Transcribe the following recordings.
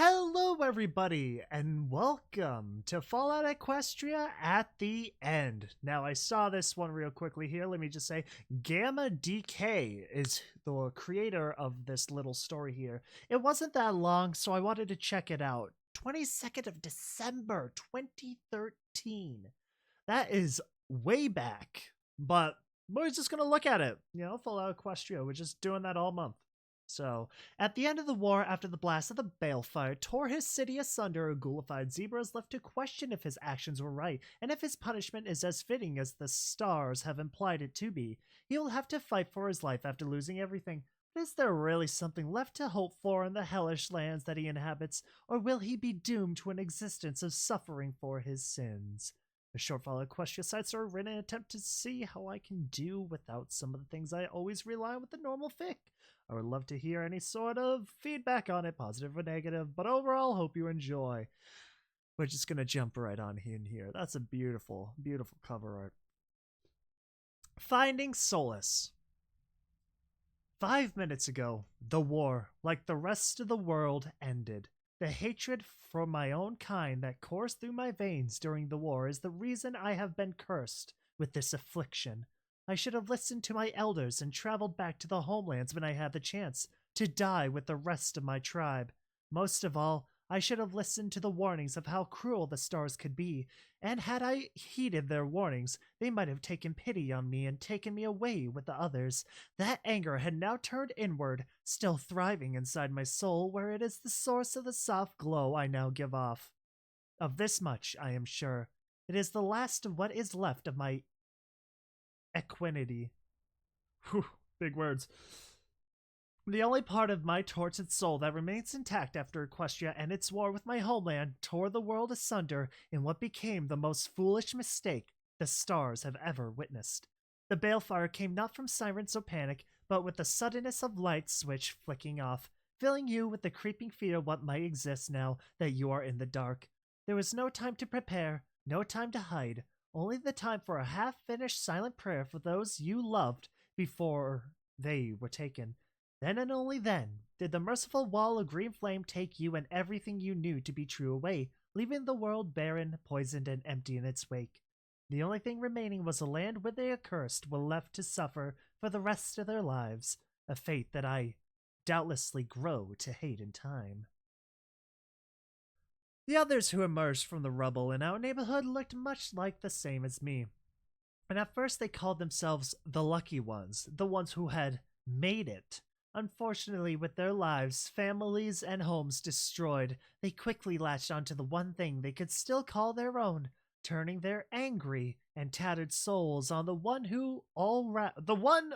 Hello, everybody, and welcome to Fallout Equestria at the end. Now, I saw this one real quickly here. Let me just say, Gamma Deekay is the creator of this little story here. It wasn't that long, so I wanted to check it out. 22nd of December, 2013. That is way back, but we're just going to look at it. Fallout Equestria, we're just doing that all month. So, at the end of the war, after the blast of the balefire tore his city asunder, a ghoulified zebra is left to question if his actions were right, and if his punishment is as fitting as the stars have implied it to be. He will have to fight for his life after losing everything. But is there really something left to hope for in the hellish lands that he inhabits, or will he be doomed to an existence of suffering for his sins? The short Fallout Equestria sites are written in an attempt to see how I can do without some of the things I always rely on with the normal fic. I would love to hear any sort of feedback on it, positive or negative, but overall, hope you enjoy. We're just going to jump right on in here. That's a beautiful, beautiful cover art. Finding Solace. 5 minutes ago, the war, like the rest of the world, ended. The hatred for my own kind that coursed through my veins during the war is the reason I have been cursed with this affliction. I should have listened to my elders and traveled back to the homelands when I had the chance to die with the rest of my tribe. Most of all, I should have listened to the warnings of how cruel the stars could be, and had I heeded their warnings, they might have taken pity on me and taken me away with the others. That anger had now turned inward, still thriving inside my soul, where it is the source of the soft glow I now give off. Of this much I am sure. It is the last of what is left of my equanimity. Whew, big words. The only part of my tortured soul that remains intact after Equestria and its war with my homeland tore the world asunder in what became the most foolish mistake the stars have ever witnessed. The balefire came not from sirens or panic, but with the suddenness of light switch flicking off, filling you with the creeping fear of what might exist now that you are in the dark. There was no time to prepare, no time to hide, only the time for a half-finished silent prayer for those you loved before they were taken. Then and only then did the merciful wall of green flame take you and everything you knew to be true away, leaving the world barren, poisoned, and empty in its wake. The only thing remaining was a land where the accursed were left to suffer for the rest of their lives, a fate that I doubtlessly grow to hate in time. The others who emerged from the rubble in our neighborhood looked much like the same as me. And at first they called themselves the lucky ones, the ones who had made it. Unfortunately, with their lives, families, and homes destroyed, they quickly latched onto the one thing they could still call their own, turning their angry and tattered souls on the one who the one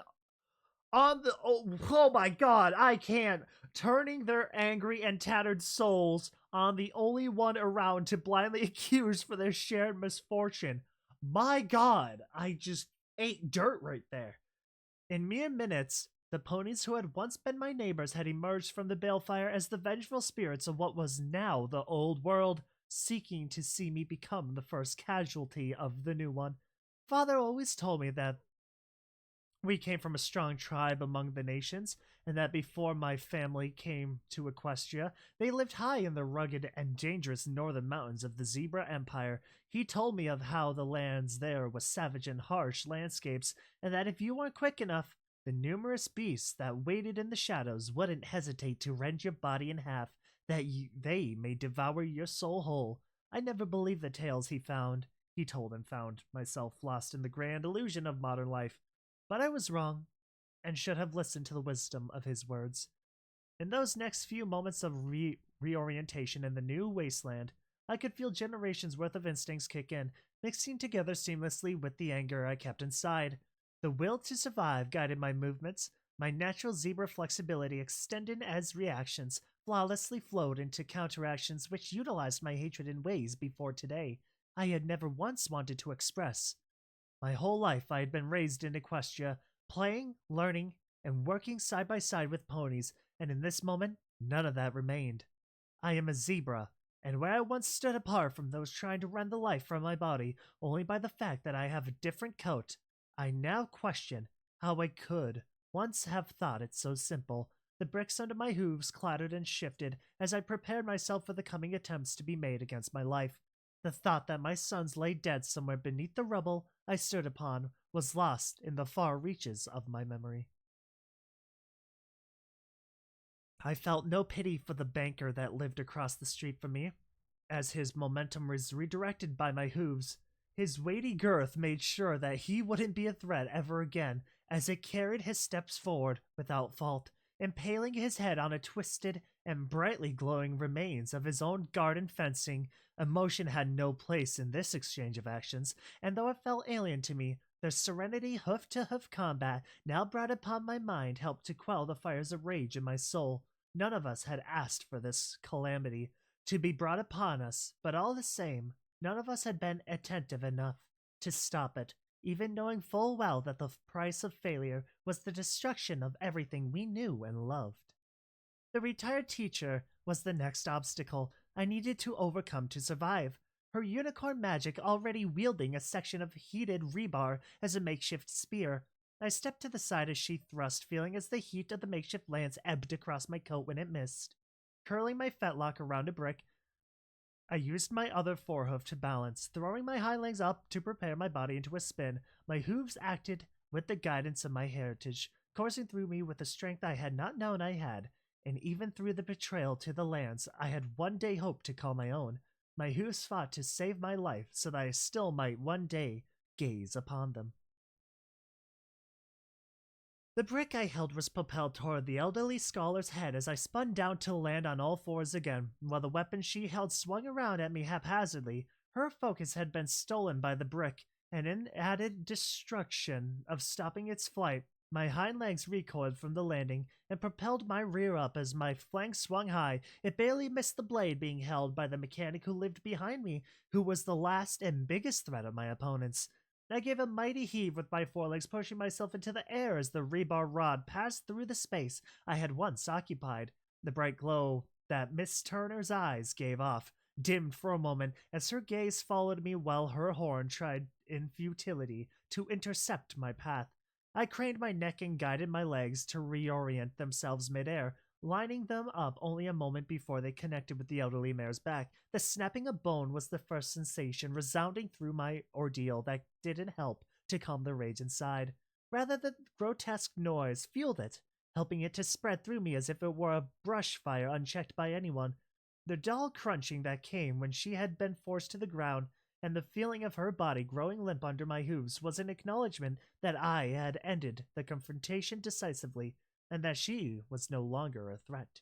on the oh my god, I can't. Turning their angry and tattered souls on the only one around to blindly accuse for their shared misfortune. My god, I just ate dirt right there. In mere minutes, the ponies who had once been my neighbors had emerged from the balefire as the vengeful spirits of what was now the old world, seeking to see me become the first casualty of the new one. Father always told me that we came from a strong tribe among the nations, and that before my family came to Equestria, they lived high in the rugged and dangerous northern mountains of the Zebra Empire. He told me of how the lands there were savage and harsh landscapes, and that if you weren't quick enough, the numerous beasts that waited in the shadows wouldn't hesitate to rend your body in half, that they may devour your soul whole. I never believed the tales he told and found myself lost in the grand illusion of modern life. But I was wrong, and should have listened to the wisdom of his words. In those next few moments of reorientation in the new wasteland, I could feel generations worth of instincts kick in, mixing together seamlessly with the anger I kept inside. The will to survive guided my movements. My natural zebra flexibility extended as reactions flawlessly flowed into counteractions which utilized my hatred in ways before today I had never once wanted to express. My whole life I had been raised in Equestria, playing, learning, and working side by side with ponies, and in this moment, none of that remained. I am a zebra, and where I once stood apart from those trying to rend the life from my body only by the fact that I have a different coat, I now question how I could once have thought it so simple. The bricks under my hooves clattered and shifted as I prepared myself for the coming attempts to be made against my life. The thought that my sons lay dead somewhere beneath the rubble I stood upon was lost in the far reaches of my memory. I felt no pity for the banker that lived across the street from me. As his momentum was redirected by my hooves, his weighty girth made sure that he wouldn't be a threat ever again as it carried his steps forward without fault, impaling his head on a twisted and brightly glowing remains of his own garden fencing. Emotion had no place in this exchange of actions, and though it felt alien to me, the serenity hoof-to-hoof combat now brought upon my mind helped to quell the fires of rage in my soul. None of us had asked for this calamity to be brought upon us, but all the same, none of us had been attentive enough to stop it, even knowing full well that the price of failure was the destruction of everything we knew and loved. The retired teacher was the next obstacle I needed to overcome to survive, her unicorn magic already wielding a section of heated rebar as a makeshift spear. I stepped to the side as she thrust, feeling as the heat of the makeshift lance ebbed across my coat when it missed. Curling my fetlock around a brick, I used my other forehoof to balance, throwing my hind legs up to prepare my body into a spin. My hooves acted with the guidance of my heritage, coursing through me with a strength I had not known I had, and even through the betrayal to the lands I had one day hoped to call my own. My hooves fought to save my life so that I still might one day gaze upon them. The brick I held was propelled toward the elderly scholar's head as I spun down to land on all fours again. While the weapon she held swung around at me haphazardly, her focus had been stolen by the brick, and in added destruction of stopping its flight, my hind legs recoiled from the landing and propelled my rear up as my flank swung high. It barely missed the blade being held by the mechanic who lived behind me, who was the last and biggest threat of my opponents. I gave a mighty heave with my forelegs, pushing myself into the air as the rebar rod passed through the space I had once occupied. The bright glow that Miss Turner's eyes gave off dimmed for a moment as her gaze followed me while her horn tried in futility to intercept my path. I craned my neck and guided my legs to reorient themselves midair, lining them up only a moment before they connected with the elderly mare's back. The snapping of bone was the first sensation resounding through my ordeal that didn't help to calm the rage inside. Rather, the grotesque noise fueled it, helping it to spread through me as if it were a brush fire unchecked by anyone. The dull crunching that came when she had been forced to the ground and the feeling of her body growing limp under my hooves was an acknowledgement that I had ended the confrontation decisively, and that she was no longer a threat.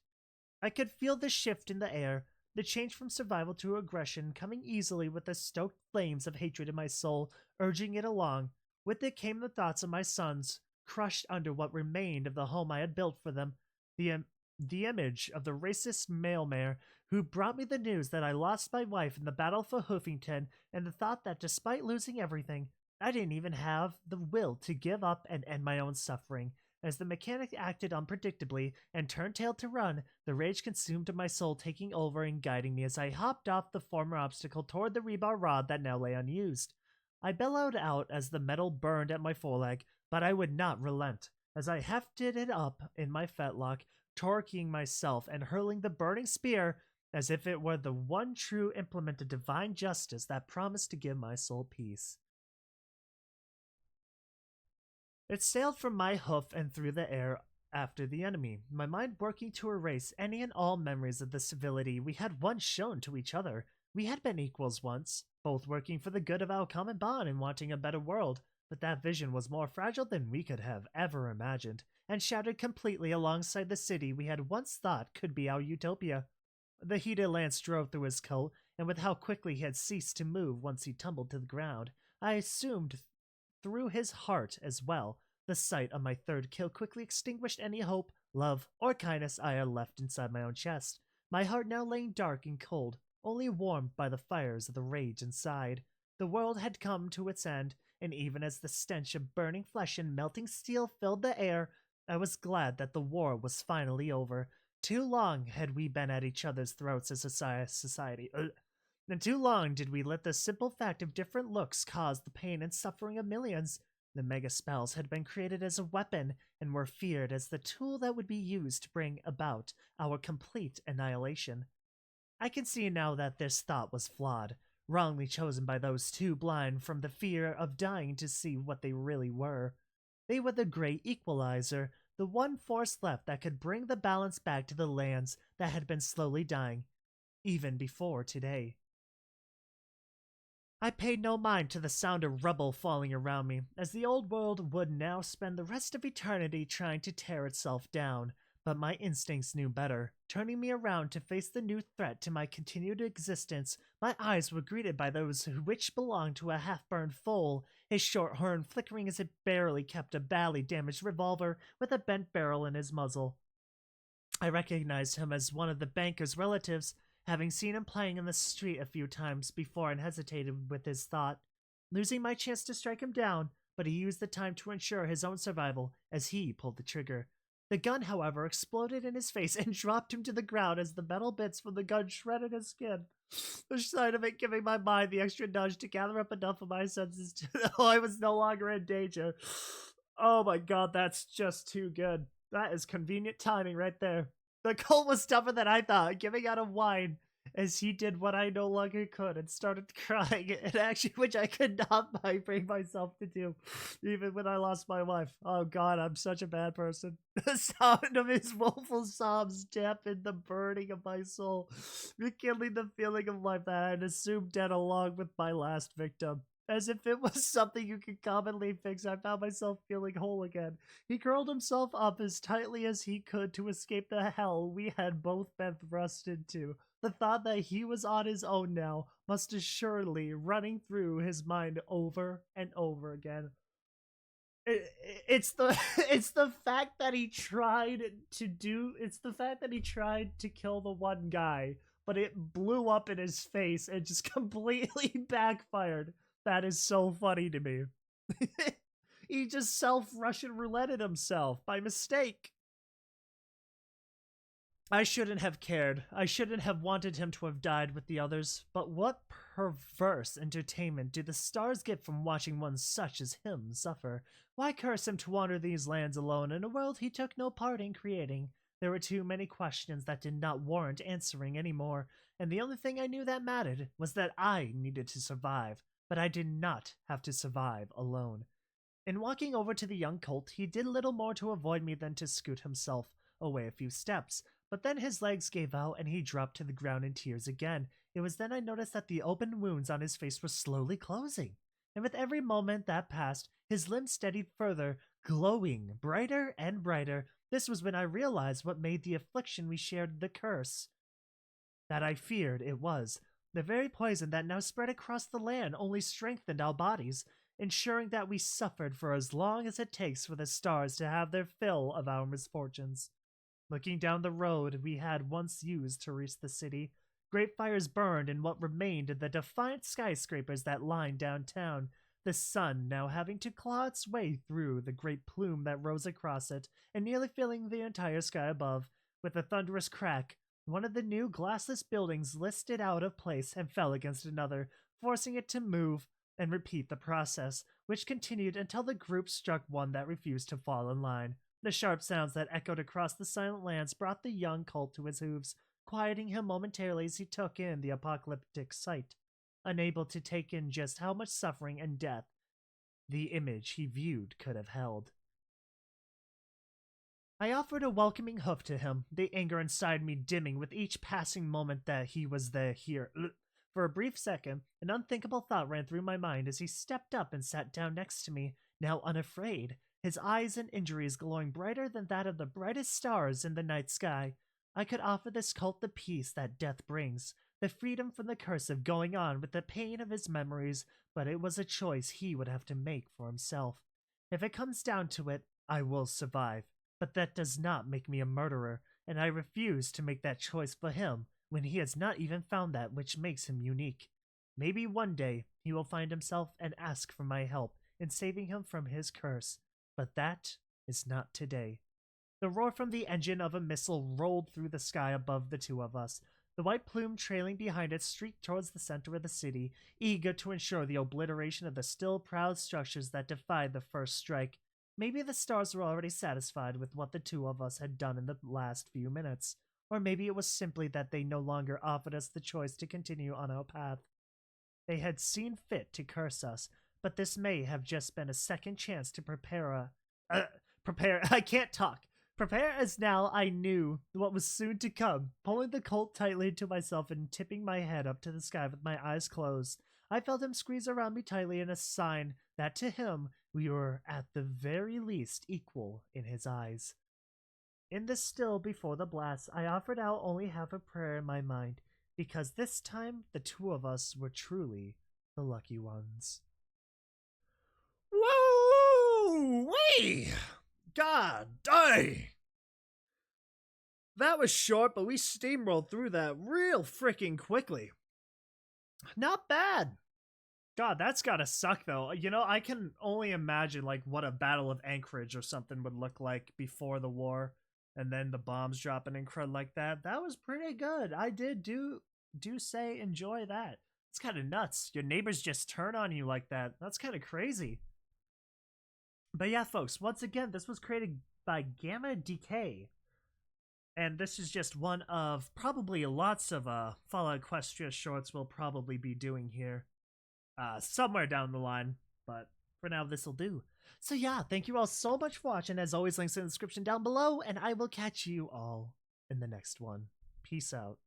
I could feel the shift in the air, the change from survival to aggression coming easily with the stoked flames of hatred in my soul, urging it along. With it came the thoughts of my sons, crushed under what remained of the home I had built for them, the image of the racist mail mare who brought me the news that I lost my wife in the battle for Hoofington, and the thought that despite losing everything, I didn't even have the will to give up and end my own suffering. As the mechanic acted unpredictably and turned tail to run, the rage consumed my soul, taking over and guiding me as I hopped off the former obstacle toward the rebar rod that now lay unused. I bellowed out as the metal burned at my foreleg, but I would not relent. As I hefted it up in my fetlock, torquing myself and hurling the burning spear as if it were the one true implement of divine justice that promised to give my soul peace. It sailed from my hoof and through the air after the enemy, my mind working to erase any and all memories of the civility we had once shown to each other. We had been equals once, both working for the good of our common bond and wanting a better world, but that vision was more fragile than we could have ever imagined, and shattered completely alongside the city we had once thought could be our utopia. The heated lance drove through his coat, and with how quickly he had ceased to move once he tumbled to the ground, I assumed through his heart as well. The sight of my third kill quickly extinguished any hope, love, or kindness I had left inside my own chest, my heart now laying dark and cold, only warmed by the fires of the rage inside. The world had come to its end, and even as the stench of burning flesh and melting steel filled the air, I was glad that the war was finally over. Too long had we been at each other's throats as a society, and too long did we let the simple fact of different looks cause the pain and suffering of millions. The mega spells had been created as a weapon and were feared as the tool that would be used to bring about our complete annihilation. I can see now that this thought was flawed, wrongly chosen by those too blind from the fear of dying to see what they really were. They were the great equalizer, the one force left that could bring the balance back to the lands that had been slowly dying, even before today. I paid no mind to the sound of rubble falling around me, as the old world would now spend the rest of eternity trying to tear itself down. But my instincts knew better. Turning me around to face the new threat to my continued existence, my eyes were greeted by those which belonged to a half-burned foal, his short horn flickering as it barely kept a badly damaged revolver with a bent barrel in his muzzle. I recognized him as one of the banker's relatives, having seen him playing in the street a few times before and hesitated with his thought, losing my chance to strike him down, but he used the time to ensure his own survival as he pulled the trigger. The gun, however, exploded in his face and dropped him to the ground as the metal bits from the gun shredded his skin. The sight of it giving my mind the extra nudge to gather up enough of my senses to know I was no longer in danger. Oh my god, that's just too good. That is convenient timing right there. The colt was tougher than I thought, giving out a whine as he did what I no longer could and started crying, an action which I could not bring myself to do, even when I lost my wife. Oh god, I'm such a bad person. The sound of his woeful sobs dampened the burning of my soul, rekindling the feeling of life that I had assumed dead along with my last victim. As if it was something you could commonly fix, I found myself feeling whole again. He curled himself up as tightly as he could to escape the hell we had both been thrust into. The thought that he was on his own now must assuredly running through his mind over and over again. It's the it's the fact that he tried to kill the one guy, but it blew up in his face and just completely backfired. That is so funny to me. He just self-Russian rouletted himself by mistake. I shouldn't have cared. I shouldn't have wanted him to have died with the others. But what perverse entertainment do the stars get from watching one such as him suffer? Why curse him to wander these lands alone in a world he took no part in creating? There were too many questions that did not warrant answering anymore, and the only thing I knew that mattered was that I needed to survive. But I did not have to survive alone. In walking over to the young colt, he did little more to avoid me than to scoot himself away a few steps, but then his legs gave out and he dropped to the ground in tears again. It was then I noticed that the open wounds on his face were slowly closing, and with every moment that passed, his limbs steadied further, glowing brighter and brighter. This was when I realized what made the affliction we shared the curse that I feared it was. The very poison that now spread across the land only strengthened our bodies, ensuring that we suffered for as long as it takes for the stars to have their fill of our misfortunes. Looking down the road we had once used to reach the city, great fires burned in what remained of the defiant skyscrapers that lined downtown, the sun now having to claw its way through the great plume that rose across it and nearly filling the entire sky above. With a thunderous crack, one of the new glassless buildings listed out of place and fell against another, forcing it to move and repeat the process, which continued until the group struck one that refused to fall in line. The sharp sounds that echoed across the silent lands brought the young colt to his hooves, quieting him momentarily as he took in the apocalyptic sight, unable to take in just how much suffering and death the image he viewed could have held. I offered a welcoming hoof to him, the anger inside me dimming with each passing moment that he was here. For a brief second, an unthinkable thought ran through my mind as he stepped up and sat down next to me, now unafraid, his eyes and injuries glowing brighter than that of the brightest stars in the night sky. I could offer this cult the peace that death brings, the freedom from the curse of going on with the pain of his memories, but it was a choice he would have to make for himself. If it comes down to it, I will survive. But that does not make me a murderer, and I refuse to make that choice for him when he has not even found that which makes him unique. Maybe one day he will find himself and ask for my help in saving him from his curse, but that is not today. The roar from the engine of a missile rolled through the sky above the two of us. The white plume trailing behind it streaked towards the center of the city, eager to ensure the obliteration of the still proud structures that defied the first strike. Maybe the stars were already satisfied with what the two of us had done in the last few minutes, or maybe it was simply that they no longer offered us the choice to continue on our path. They had seen fit to curse us, but this may have just been a second chance to I can't talk. Prepare as now I knew what was soon to come, pulling the colt tightly to myself and tipping my head up to the sky with my eyes closed. I felt him squeeze around me tightly in a sign that to him we were at the very least equal in his eyes. In the still before the blast, I offered out only half a prayer in my mind, because this time the two of us were truly the lucky ones. Whoa! Wait! God dang! That was short, but we steamrolled through that real freaking quickly. Not bad. God, that's gotta suck though. You know, I can only imagine like what a Battle of Anchorage or something would look like before the war, and then the bombs dropping and crud like that. That was pretty good. I did do say enjoy that. It's kind of nuts. Your neighbors just turn on you like that. That's kind of crazy. But yeah, folks, once again, this was created by Gamma Deekay. And this is just one of probably lots of Fallout Equestria shorts we'll probably be doing here somewhere down the line. But for now, this'll do. So yeah, thank you all so much for watching. As always, links in the description down below, and I will catch you all in the next one. Peace out.